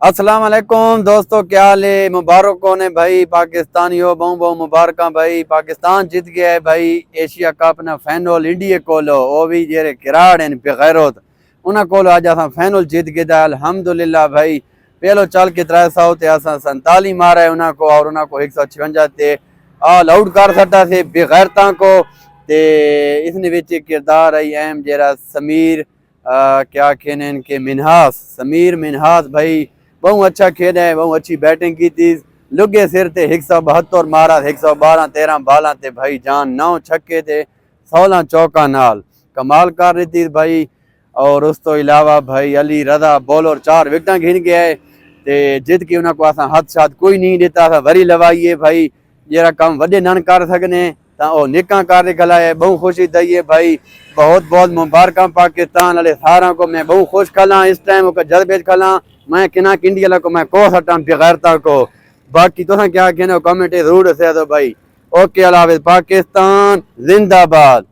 अस्सलाम वालेकुम दोस्तों, क्या हाल है। मुबारक हो ने भाई पाकिस्तानी हो, बहु बहु मुबारक भाई। पाकिस्तान जीत गया है भाई एशिया कप ना फाइनल इंडिया कोलो ओ भी जेरे किराड़ हैं बेगैरत उन्हें कोलो आज असा फाइनल जीत गया अल्हम्दुलिल्लाह भाई। पहलो चल के 300 ते असा 47 मारा है उन्हें को और उन्हें को 156 ते ऑल आउट कर सटा से बेगैरता को। ते इसने विच किरदार आई अहम जेरा समीर क्या कहने इनके मिनहास, समीर मिनहास भाई बहुत अच्छा खेल है, बहुत अच्छी बैटिंग की थी। लुगे सिर ते 172 मारा, 112 13 बाला ते भाई जान 9 छक्के थे 16 चौका नाल कमाल कर रही थी भाई। और उस तो इलावा भाई अली रजा बॉलर 4 विकेट गिन गया है ते जित के उन्होंने को असा हथ शाद कोई नहीं देता था वरी लवाइए भाई। जरा काम वडे नन कर सकने तो निका कर गलाए बहुत खुशी दई है भाई। बहुत बहुत मुबारक पाकिस्तान वाले सारा को मैं बहुत खुश खला इस टाइम जज्बे खला मैं किना इंडिया को मैं को सटा बेगैरता को। बाकी तो क्या कहना कमेंट जरूर से तो भाई। ओके अल्लाह हाफिज़, पाकिस्तान जिंदाबाद।